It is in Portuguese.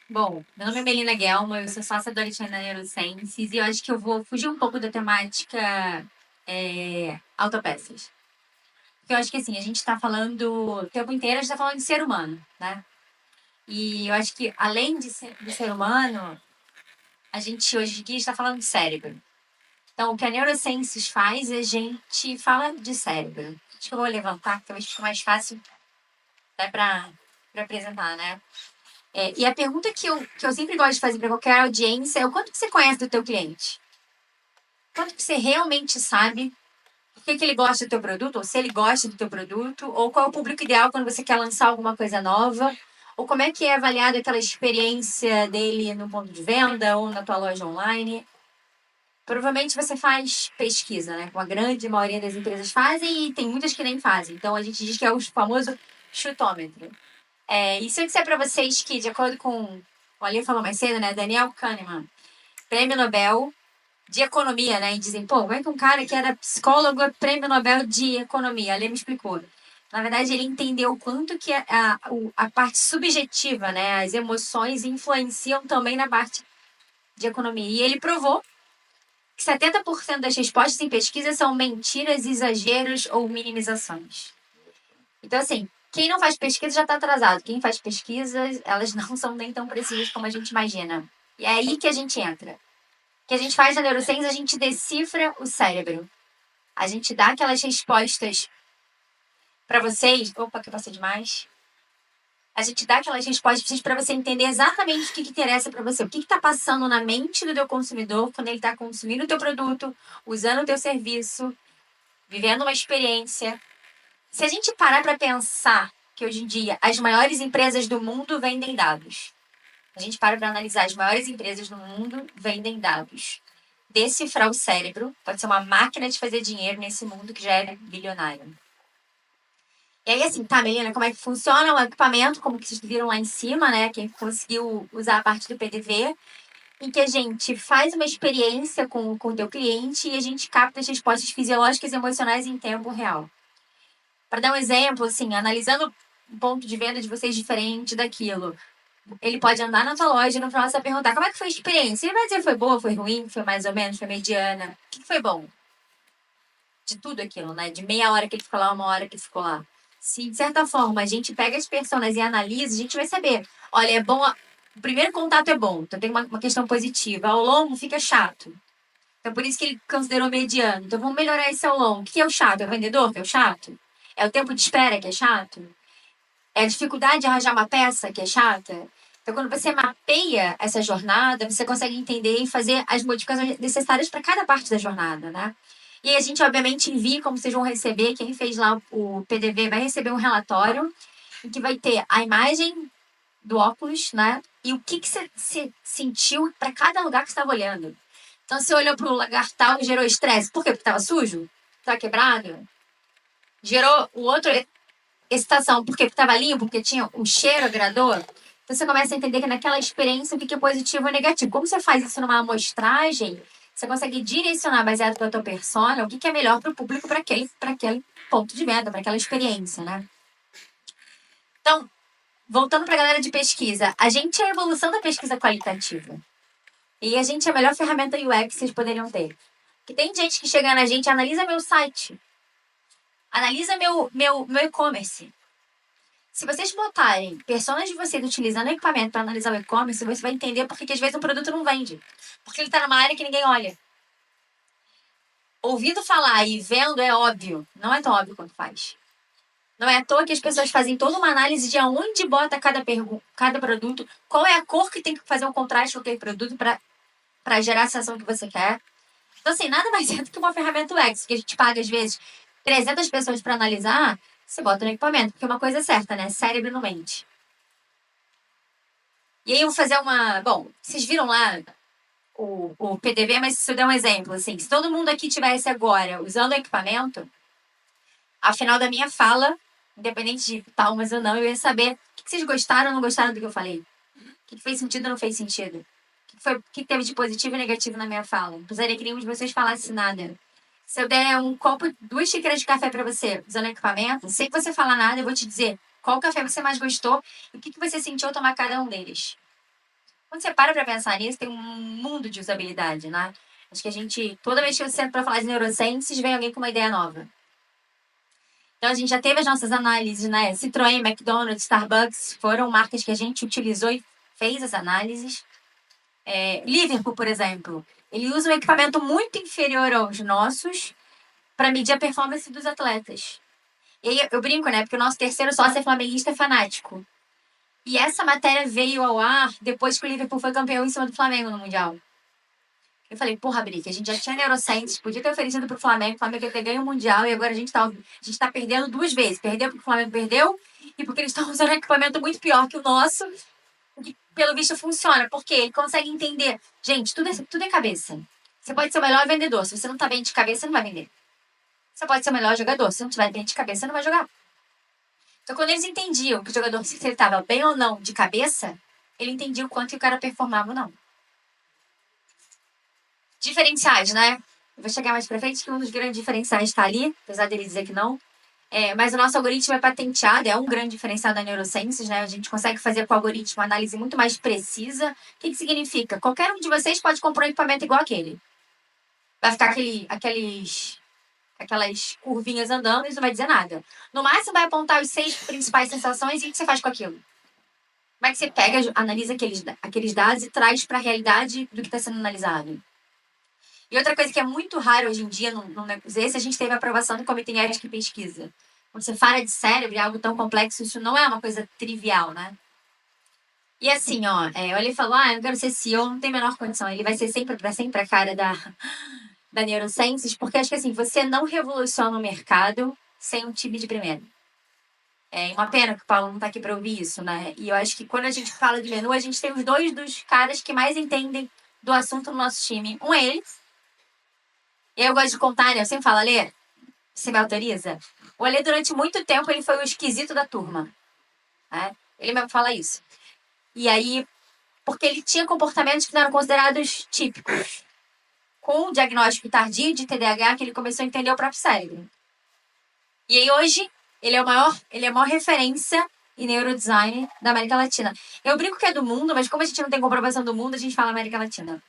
Bom, meu nome é Melina Guelma, eu sou sócia da Alexandre Neurosciences e eu acho que eu vou fugir um pouco da temática autopeças. Porque eu acho que assim, a gente está falando o tempo inteiro, a gente está falando de ser humano, né? E eu acho que além de ser humano, a gente hoje aqui está falando de cérebro. Então, o que a Neurosciences faz, a gente fala de cérebro. Acho que eu vou levantar, que talvez fique mais fácil até para apresentar, né? E a pergunta que eu sempre gosto de fazer para qualquer audiência é o quanto que você conhece do teu cliente? Quanto que você realmente sabe o que ele gosta do teu produto, ou se ele gosta do teu produto, ou qual é o público ideal quando você quer lançar alguma coisa nova, ou como é que é avaliada aquela experiência dele no ponto de venda ou na tua loja online. Provavelmente você faz pesquisa, né? Como a grande maioria das empresas fazem e tem muitas que nem fazem. Então a gente diz que é o famoso chutômetro. E se eu disser para vocês que, de acordo com o Ali falou mais cedo, né? Daniel Kahneman, prêmio Nobel de economia, né? E dizem, pô, como é que um cara que era psicólogo é prêmio Nobel de economia? Ali me explicou. Na verdade, ele entendeu o quanto que a parte subjetiva, né? As emoções influenciam também na parte de economia. E ele provou que 70% das respostas em pesquisa são mentiras, exageros ou minimizações. Então, assim, quem não faz pesquisa já está atrasado. Quem faz pesquisas, elas não são nem tão precisas como a gente imagina. E é aí que a gente entra. O que a gente faz na neurociência, a gente decifra o cérebro. A gente dá aquelas respostas para vocês. Opa, que eu passei demais. A gente dá aquelas respostas para você entender exatamente o que interessa para você. O que está passando na mente do teu consumidor quando ele está consumindo o teu produto, usando o teu serviço, vivendo uma experiência. Se a gente parar para pensar que hoje em dia as maiores empresas do mundo vendem dados. A gente para analisar as maiores empresas do mundo vendem dados. Decifrar o cérebro pode ser uma máquina de fazer dinheiro nesse mundo que já é bilionário. E aí, assim, tá, Melina, como é que funciona o equipamento, como que vocês viram lá em cima, né? Quem conseguiu usar a parte do PDV, em que a gente faz uma experiência com o teu cliente e a gente capta as respostas fisiológicas e emocionais em tempo real. Para dar um exemplo, assim, analisando um ponto de venda de vocês diferente daquilo. Ele pode andar na tua loja e no final você vai perguntar como é que foi a experiência. Ele vai dizer foi boa, foi ruim, foi mais ou menos, foi mediana. O que foi bom? De tudo aquilo, né? De meia hora que ele ficou lá, uma hora que ele ficou lá. Se, de certa forma, a gente pega as personas e analisa, a gente vai saber. Olha, é bom. O primeiro contato é bom, então tem uma questão positiva. Ao longo fica chato. Então, por isso que ele considerou mediano. Então, vamos melhorar esse ao longo. O que é o chato? É o vendedor que é o chato? É o tempo de espera que é chato? É a dificuldade de arranjar uma peça que é chata? Então, quando você mapeia essa jornada, você consegue entender e fazer as modificações necessárias para cada parte da jornada, né? E aí a gente, obviamente, envia como vocês vão receber. Quem fez lá o PDV vai receber um relatório em que vai ter a imagem do óculos, né? E o que você sentiu para cada lugar que você estava olhando. Então, você olhou para o lugar tal e gerou estresse. Por quê? Porque estava sujo? Estava quebrado? Gerou o outro excitação, porque estava limpo, porque tinha o cheiro agradou. Então você começa a entender que naquela experiência o que é positivo e negativo. Como você faz isso numa amostragem, você consegue direcionar, baseado na tua persona, o que é melhor para o público, para aquele ponto de venda, para aquela experiência, né? Então, voltando para a galera de pesquisa, a gente é a evolução da pesquisa qualitativa. E a gente é a melhor ferramenta UX que vocês poderiam ter. Que tem gente que chega na gente, analisa meu site, analisa meu e-commerce. Se vocês botarem personas de vocês utilizando o equipamento para analisar o e-commerce, você vai entender porque que às vezes um produto não vende. Porque ele está numa área que ninguém olha. Ouvindo falar e vendo é óbvio. Não é tão óbvio quanto faz. Não é à toa que as pessoas fazem toda uma análise de aonde bota cada produto, qual é a cor que tem que fazer um contraste com aquele produto para gerar a sensação que você quer. Então, assim, nada mais é do que uma ferramenta UX, que a gente paga, às vezes, 300 pessoas para analisar, você bota no equipamento. Porque uma coisa é certa, né? Cérebro não mente. E aí eu vou fazer uma. Bom, vocês viram lá o PDV, mas se eu der um exemplo, assim, se todo mundo aqui tivesse agora usando o equipamento, ao final da minha fala, independente de palmas ou não, eu ia saber o que vocês gostaram ou não gostaram do que eu falei. O que fez sentido ou não fez sentido. O que teve de positivo e negativo na minha fala. Não precisaria que nenhum de vocês falasse nada. Se eu der um copo, 2 xícaras de café para você, usando o equipamento, sem que você falar nada, eu vou te dizer qual café você mais gostou e o que você sentiu ao tomar cada um deles. Quando você para pra pensar nisso, tem um mundo de usabilidade, né? Acho que a gente, toda vez que eu sento pra falar de neurociências, vem alguém com uma ideia nova. Então, a gente já teve as nossas análises, né? Citroën, McDonald's, Starbucks foram marcas que a gente utilizou e fez as análises. Liverpool, por exemplo, ele usa um equipamento muito inferior aos nossos para medir a performance dos atletas. E aí eu brinco, né? Porque o nosso terceiro sócio é flamenguista fanático. E essa matéria veio ao ar depois que o Liverpool foi campeão em cima do Flamengo no Mundial. Eu falei, porra, Brick, a gente já tinha neurociência, podia ter oferecido pro Flamengo, o Flamengo ia ter ganho o Mundial, e agora a gente tá perdendo duas vezes. Perdeu porque o Flamengo perdeu, e porque eles estão usando um equipamento muito pior que o nosso, que pelo visto funciona, porque ele consegue entender. Gente, tudo é cabeça. Você pode ser o melhor vendedor, se você não tá bem de cabeça, você não vai vender. Você pode ser o melhor jogador, se não tiver bem de cabeça, você não vai jogar. Então, quando eles entendiam que o jogador, se ele estava bem ou não de cabeça, ele entendia o quanto que o cara performava ou não. Diferenciais, né? Eu vou chegar mais pra frente que um dos grandes diferenciais está ali, apesar dele dizer que não. Mas o nosso algoritmo é patenteado, é um grande diferencial da neurociências, né? A gente consegue fazer com o algoritmo uma análise muito mais precisa. O que significa? Qualquer um de vocês pode comprar um equipamento igual aquele. Vai ficar aquelas curvinhas andando e isso não vai dizer nada. No máximo vai apontar os 6 principais sensações e o que você faz com aquilo. Como é que você pega, analisa aqueles dados e traz para a realidade do que está sendo analisado? E outra coisa que é muito raro hoje em dia, esse a gente teve a aprovação do Comitê de Ética e Pesquisa. Quando você fala de cérebro, algo tão complexo, isso não é uma coisa trivial, né? E assim, ó, ele falou, eu não quero ser CEO, não tem a menor condição. Ele vai ser sempre para sempre a cara da Neurosciences, porque acho que assim, você não revoluciona o mercado sem um time de primeira. É uma pena que o Paulo não tá aqui para ouvir isso, né? E eu acho que quando a gente fala de menu, a gente tem os dois dos caras que mais entendem do assunto no nosso time. Um é ele. E eu gosto de contar, né? Eu sempre falo, Alê, você me autoriza? O Alê, durante muito tempo, ele foi o esquisito da turma. Né? Ele mesmo fala isso. E aí, porque ele tinha comportamentos que não eram considerados típicos. Com o diagnóstico tardio de TDAH, que ele começou a entender o próprio cérebro. E aí, hoje, ele é a maior referência em neurodesign da América Latina. Eu brinco que é do mundo, mas como a gente não tem comprovação do mundo, a gente fala América Latina.